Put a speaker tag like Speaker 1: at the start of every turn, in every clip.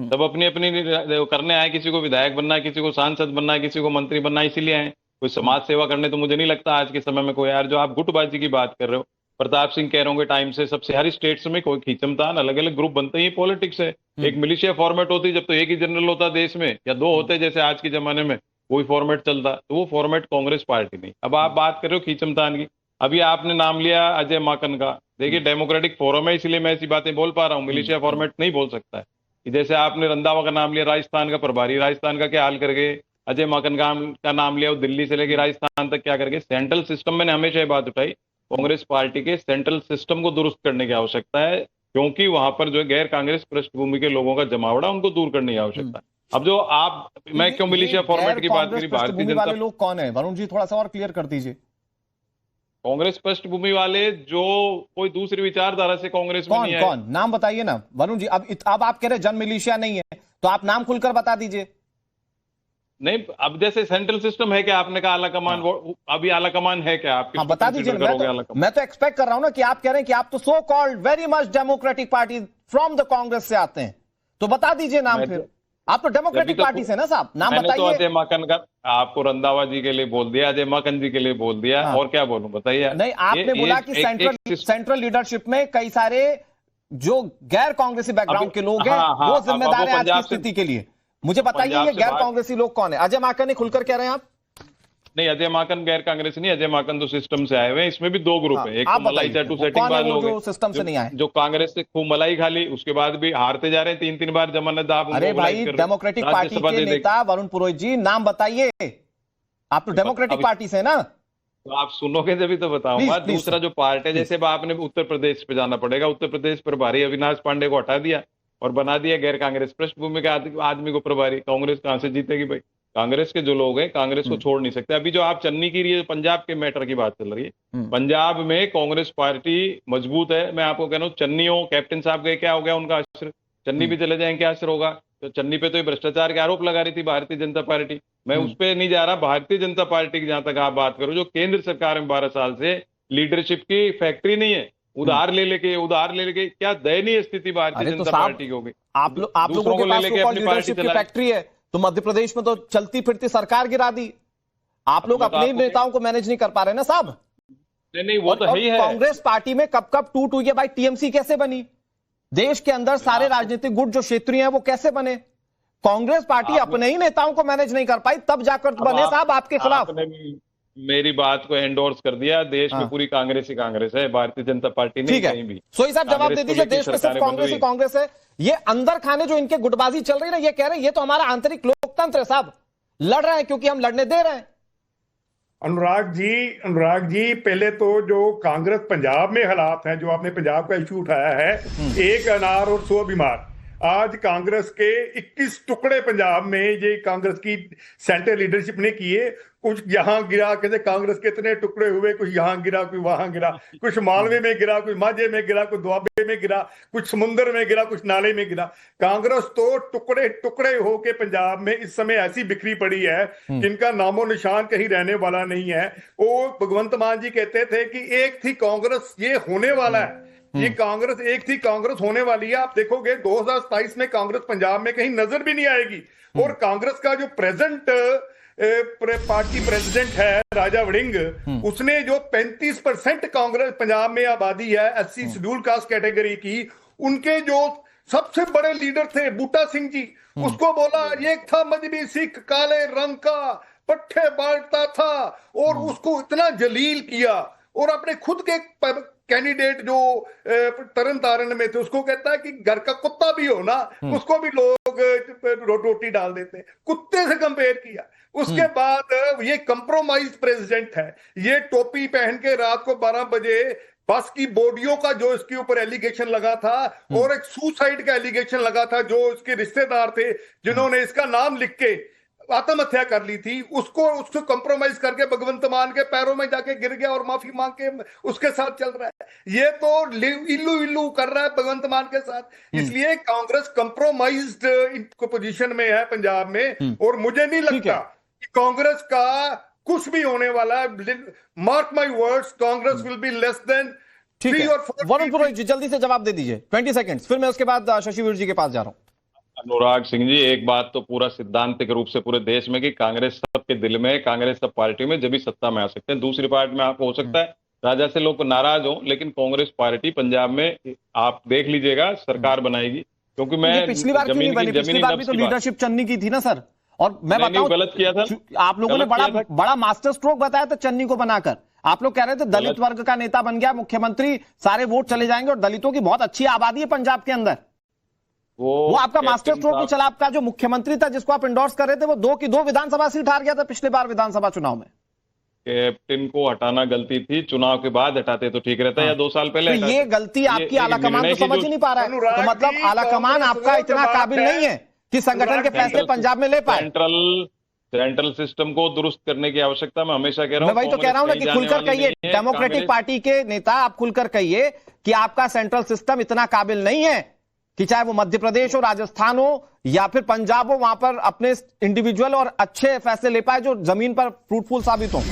Speaker 1: सब अपनी अपनी करने आए, किसी को विधायक बनना है, किसी को सांसद बनना है, किसी को मंत्री बनना है, इसीलिए आए। कोई समाज सेवा करने तो मुझे नहीं लगता आज के समय में कोई। यार जो आप गुटबाजी की बात कर रहे हो, प्रताप सिंह कह रहे होंगे टाइम से सबसे हर स्टेट्स में कोई खींचमतान, अलग अलग ग्रुप बनते ही पॉलिटिक्स है। एक मिलिशिया फॉर्मेट होती जब तो एक ही जनरल होता देश में, या दो होते जैसे आज के जमाने में कोई फॉर्मेट चलता, तो वो फॉर्मेट कांग्रेस पार्टी नहीं। अब आप बात कर रहे हो खींचमतान की, अभी आपने नाम लिया अजय माकन का। देखिए डेमोक्रेटिक फोरम है इसलिए मैं ऐसी बातें बोल पा रहा हूँ, मिलिशिया फॉर्मेट नहीं बोल सकता है। जैसे आपने रंधावा का नाम लिया, राजस्थान का प्रभारी, राजस्थान का क्या हाल करके अजय माकन का नाम लिया, वो दिल्ली से लेकर राजस्थान तक क्या करके। सेंट्रल सिस्टम, मैंने हमेशा ये बात उठाई, कांग्रेस पार्टी के सेंट्रल सिस्टम को दुरुस्त करने की आवश्यकता है, क्योंकि वहां पर जो है गैर कांग्रेस पृष्ठभूमि के लोगों का जमावड़ा, उनको दूर करने की आवश्यकता है। अब जो आप, मैं क्यों मिलिशिया फॉर्मेट की बात करी, भारतीय जनता
Speaker 2: वाले लोग कौन है वरुण जी, थोड़ा सा और क्लियर कर दीजिए।
Speaker 1: कांग्रेस पृष्ठभूमि वाले जो कोई दूसरी विचारधारा से कांग्रेस में नहीं है।
Speaker 2: कौन नाम बताइए ना वरुण जी। अब आप कह रहे जन मिलिशिया नहीं है, तो आप नाम खुलकर बता दीजिए।
Speaker 1: नहीं, अब जैसे सेंट्रल सिस्टम है क्या, आपने कहा आला कमान, वो अभी आला कमान है क्या, आप
Speaker 2: बता दीजिए। मैं तो एक्सपेक्ट कर रहा हूं ना कि आप कह रहे हैं कि आप तो so called very much democratic party from the Congress से आते हैं, तो बता दीजिए नाम। फिर आप तो डेमोक्रेटिक पार्टी से ना साहब, नाम बताइए।
Speaker 1: तो अजय माकन का आपको रंधावा जी के लिए बोल दिया, अजय माकन जी के लिए बोल दिया, और क्या बोलूं बताइए।
Speaker 2: नहीं, आपने बोला कि सेंट्रल लीडरशिप में कई सारे जो गैर कांग्रेसी बैकग्राउंड के लोग हैं वो जिम्मेदार है आज की स्थिति के लिए। मुझे बताइए ये गैर कांग्रेसी लोग कौन है? अजय माकन ने खुलकर कह रहे हैं आप?
Speaker 1: नहीं, अजय माकन गैर कांग्रेसी नहीं, अजय माकन तो सिस्टम से आए हुए हैं। इसमें भी दो ग्रुप है, एक तो मलाई चाटू सेटिंग वाले लोग
Speaker 2: जो सिस्टम से नहीं आए,
Speaker 1: जो कांग्रेस से खूब मलाई खा ली, उसके बाद भी हारते जा रहे हैं, 3-3 बार जमानत।
Speaker 2: अरे भाई, डेमोक्रेटिक पार्टी के नेता वरुण पुरोहित जी, नाम बताइए। आप तो डेमोक्रेटिक पार्टी से ना,
Speaker 1: तो आप सुनोगे जब तो बताऊंगा। दूसरा जो पार्ट है, जैसे आपने उत्तर प्रदेश पे जाना पड़ेगा, उत्तर प्रदेश प्रभारी अविनाश पांडे को हटा दिया और बना दिया गैर कांग्रेस पृष्ठभूमि के आदमी को प्रभारी। कांग्रेस कहां से जीतेगी भाई? कांग्रेस के जो लोग हैं कांग्रेस को छोड़ नहीं सकते। अभी जो आप चन्नी की पंजाब के मैटर की बात चल रही है, पंजाब में कांग्रेस पार्टी मजबूत है। मैं आपको कह रहा हूँ, चन्नियों कैप्टन साहब गए, क्या हो गया उनका असर? चन्नी भी चले जाएंगे, क्या असर होगा? तो चन्नी पे तो भ्रष्टाचार के आरोप लगा रही थी भारतीय जनता पार्टी। मैं उस पर नहीं जा रहा, भारतीय जनता पार्टी की जहां तक आप बात करो, जो केंद्र सरकार में 12 साल से लीडरशिप की फैक्ट्री नहीं है, उधार ले लेके क्या दयनीय स्थिति भारतीय जनता पार्टी की होगी।
Speaker 2: आप लोगों के पास लीडरशिप की फैक्ट्री है, तो मध्य प्रदेश में तो चलती फिरती सरकार गिरा दी। आप लोग अपने नेताओं को मैनेज नहीं कर पा रहे ना साहब।
Speaker 1: नहीं, वो तो है।
Speaker 2: कांग्रेस पार्टी में कब टूट हुई है भाई? टीएमसी कैसे बनी? देश के अंदर सारे राजनीतिक गुट जो क्षेत्रीय हैं वो कैसे बने? कांग्रेस पार्टी अपने ही नेताओं को मैनेज नहीं कर पाई, तब जाकर बने साहब आपके खिलाफ।
Speaker 1: मेरी बात को एंडोर्स कर दिया। देश में पूरी कांग्रेस ही कांग्रेस है, भारतीय जनता पार्टी नहीं कहीं भी।
Speaker 2: सोई साहब जवाब दे दीजिए, देश में सिर्फ कांग्रेस ही कांग्रेस है? ये अंदर खाने जो इनके गुटबाजी चल रही है ना, ये कह रहे हैं ये तो हमारा आंतरिक लोकतंत्र है साहब, लड़ रहे हैं क्योंकि हम लड़ने दे रहे हैं।
Speaker 3: अनुराग जी, पहले तो जो कांग्रेस पंजाब में हालात हैं, जो आपने पंजाब का इशू उठाया है, एक अनार और 100 बीमार। आज कांग्रेस के 21 टुकड़े पंजाब में ये कांग्रेस की सेंट्रल लीडरशिप ने किए। कुछ यहाँ गिरा, कहते कांग्रेस के इतने टुकड़े हुए, कुछ यहाँ गिरा, कुछ वहां गिरा, कुछ मालवे में गिरा, कुछ माझे में गिरा, कुछ दुआबे में गिरा, कुछ समुद्र में गिरा, कुछ नाले में गिरा। कांग्रेस तो टुकड़े टुकड़े होके पंजाब में इस समय ऐसी बिखरी पड़ी है जिनका नामो निशान कहीं रहने वाला नहीं है। वो भगवंत मान जी कहते थे कि एक थी कांग्रेस, ये होने वाला है। ये कांग्रेस एक थी, कांग्रेस होने वाली है। आप देखोगे 2027 में कांग्रेस पंजाब में कहीं नजर भी नहीं आएगी। और कांग्रेस का जो प्रेजेंट पार्टी प्रेसिडेंट है राजा वड़िंग, उसने जो 35% कांग्रेस पंजाब में आबादी है एससी शेड्यूल कास्ट कैटेगरी की, उनके जो सबसे बड़े लीडर थे बूटा सिंह जी, उसको बोला एक था मजहबी सिख, काले रंग का, पट्टे बांटता था, और उसको इतना जलील किया। और अपने खुद के कैंडिडेट जो तरन तारण में थे, उसको कहता है कि घर का कुत्ता भी हो ना, उसको भी लोग रोटी डाल देते, कुत्ते से कंपेयर किया। उसके बाद ये कंप्रोमाइज प्रेसिडेंट है। ये टोपी पहन के रात को 12 बजे बस की बोडियों का जो इसके ऊपर एलिगेशन लगा था, और एक सुसाइड का एलिगेशन लगा था, जो इसके रिश्तेदार थे जिन्होंने इसका नाम लिख के आत्महत्या कर ली थी, उसको कंप्रोमाइज करके भगवंत मान के पैरों में जाके गिर गया और माफी मांग के उसके साथ चल रहा है। ये तो इल्लू इल्लू कर रहा है भगवंत मान के साथ। इसलिए कांग्रेस कंप्रोमाइज्ड पोजीशन में है पंजाब में, और मुझे नहीं लगता कि कांग्रेस का कुछ भी होने वाला है। Mark my words, Congress will be less than 3 और 4।
Speaker 2: वरुण पुरोहित जी जल्दी से जवाब दे दीजिए, 20 सेकंड्स, फिर मैं उसके बाद शशिवीर जी के पास जा रहा हूं।
Speaker 1: अनुराग सिंह जी, एक बात तो पूरा सिद्धांतिक रूप से पूरे देश में कि कांग्रेस सबके दिल में है, कांग्रेस सब पार्टी में जब भी सत्ता में आ सकते हैं। दूसरी पार्टी में आप हो सकता है राजा से लोग नाराज हो, लेकिन कांग्रेस पार्टी पंजाब में आप देख लीजिएगा सरकार बनाएगी, क्योंकि मैं
Speaker 2: पिछली बार क्यों नहीं बनी? पिछली बार भी तो लीडरशिप चन्नी की थी ना सर। और मैं बताऊं,
Speaker 1: गलत किया था
Speaker 2: आप लोगों ने बड़ा मास्टर स्ट्रोक बताया था चन्नी को बनाकर। आप लोग कह रहे थे दलित वर्ग का नेता बन गया मुख्यमंत्री, सारे वोट चले जाएंगे, और दलितों की बहुत अच्छी आबादी है पंजाब के अंदर। वो आपका मास्टर स्ट्रोक नहीं चला। आपका जो मुख्यमंत्री था जिसको आप इंडोर्स कर रहे थे, वो 2 की 2 विधानसभा सीट हार गया था पिछले बार विधानसभा चुनाव में।
Speaker 1: कैप्टन को हटाना गलती थी, चुनाव के बाद हटाते तो ठीक रहता है, या 2 साल पहले।
Speaker 2: तो ये गलती आपकी आलाकमान तो समझ ही नहीं पा रहा है। तो मतलब आलाकमान आपका इतना काबिल नहीं है कि संगठन के फैसले पंजाब में ले पाए।
Speaker 1: सेंट्रल सिस्टम को दुरुस्त करने की आवश्यकता मैं हमेशा कह रहा हूं।
Speaker 2: मैं वही तो कह रहा हूं ना कि खुलकर कहिए, डेमोक्रेटिक पार्टी के नेता आप खुलकर कहिए कि आपका सेंट्रल सिस्टम इतना काबिल नहीं है कि चाहे वो मध्य प्रदेश हो, राजस्थान हो या फिर पंजाब हो, वहां पर अपने इंडिविजुअल और अच्छे फैसले ले पाए जो जमीन पर फ्रूटफुल साबित हो।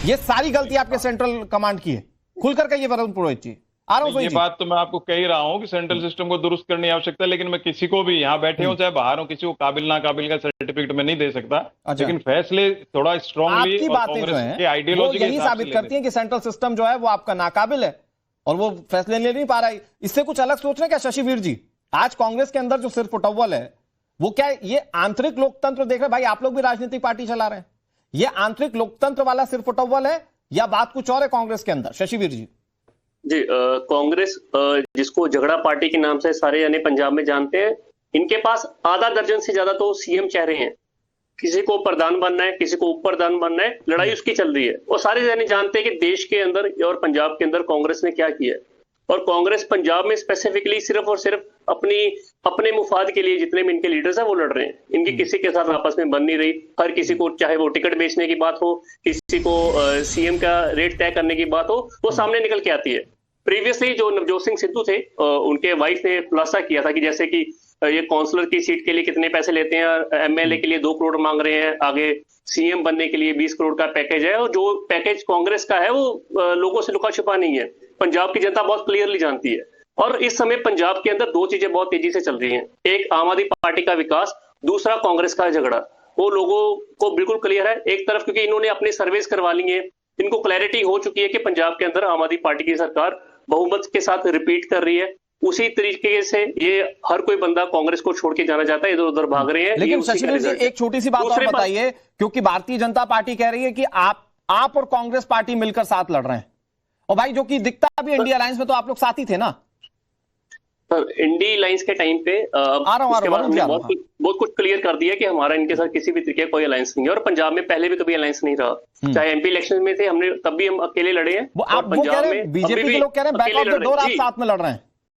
Speaker 2: ये सारी गलती आपके सेंट्रल कमांड की है। खुलकर कहिए वरुण पुरोहित जी। आ रहा हूं
Speaker 1: ये बात तो मैं आपको कह ही रहा हूं कि सेंट्रल सिस्टम को दुरुस्त करने की आवश्यकता है, लेकिन मैं किसी को भी यहाँ बैठे हो चाहे बाहर हो, किसी को काबिल ना काबिल का सर्टिफिकेट में नहीं दे सकता। लेकिन फैसले थोड़ा स्ट्रांगली
Speaker 2: आपकी बातें जो हैं
Speaker 1: आइडियोलॉजी
Speaker 2: यही साबित करती हैं कि सेंट्रल सिस्टम जो है वो आपका नाकाबिल है और वो फैसले ले नहीं पा रहा है। इससे कुछ अलग सोच रहे हैं क्या शशिवीर जी? आज कांग्रेस के अंदर जो सिर फुटव्वल है वो क्या है? ये आंतरिक लोकतंत्र देख रहे भाई, आप लोग भी राजनीतिक पार्टी चला रहे हैं, ये आंतरिक लोकतंत्र वाला सिर फुटव्वल है या बात कुछ और है कांग्रेस के अंदर? शशिवीर जी।
Speaker 4: जी, कांग्रेस जिसको झगड़ा पार्टी के नाम से सारे यानी पंजाब में जानते हैं, इनके पास आधा दर्जन से ज्यादा तो सीएम चेहरे हैं। किसी को प्रधान बनना है, किसी को उप प्रधान बनना है, लड़ाई उसकी चल रही है। और सारे यानी जानते हैं कि देश के अंदर और पंजाब के अंदर कांग्रेस ने क्या किया है। और कांग्रेस पंजाब में स्पेसिफिकली सिर्फ और सिर्फ अपने मुफाद के लिए जितने भी इनके लीडर्स हैं वो लड़ रहे हैं। इनकी किसी के साथ आपस में बन नहीं रही। हर किसी को, चाहे वो टिकट बेचने की बात हो, किसी को सीएम का रेट तय करने की बात हो, वो सामने निकल के आती है। प्रीवियसली जो नवजोत सिंह सिद्धू थे, उनके वाइफ ने खुलासा किया था कि जैसे कि ये काउंसलर की सीट के लिए कितने पैसे लेते हैं, एमएलए के लिए 2 करोड़ मांग रहे हैं, आगे सीएम बनने के लिए 20 करोड़ का पैकेज है। और जो पैकेज कांग्रेस का है वो लोगों से लुका छुपा नहीं है, पंजाब की जनता बहुत क्लियरली जानती है। और इस समय पंजाब के अंदर 2 चीजें बहुत तेजी से चल रही हैं। एक आम आदमी पार्टी का विकास, दूसरा कांग्रेस का झगड़ा। वो लोगों को बिल्कुल क्लियर है। एक तरफ क्योंकि इन्होंने अपनी सर्वेस करवा ली है, इनको क्लैरिटी हो चुकी है कि पंजाब के अंदर आम आदमी पार्टी की सरकार बहुमत के साथ रिपीट कर रही है। उसी तरीके से ये हर कोई बंदा कांग्रेस को छोड़ के जाना चाहता है, इधर उधर भाग रहे हैं।
Speaker 2: लेकिन शशिवीर जी एक छोटी सी बात और बताइए, क्योंकि भारतीय जनता पार्टी कह रही है कि आप और कांग्रेस पार्टी मिलकर साथ लड़ रहे हैं, और भाई जो कि दिखता भी इंडिया अलायंस में तो आप लोग साथ ही थे ना।
Speaker 4: इंडी अलायंस के टाइम पे बहुत कुछ क्लियर कर दिया कि हमारा इनके साथ किसी भी तरीके का कोई अलायंस नहीं है। और पंजाब में पहले भी कभी अलायंस नहीं रहा, चाहे एमपी इलेक्शन में थे हमने तब भी हम अकेले लड़े हैं।
Speaker 2: आप पंजाब में बीजेपी के लोग कह रहे हैं बैक ऑफ द डोर आप साथ में लड़ रहे हैं।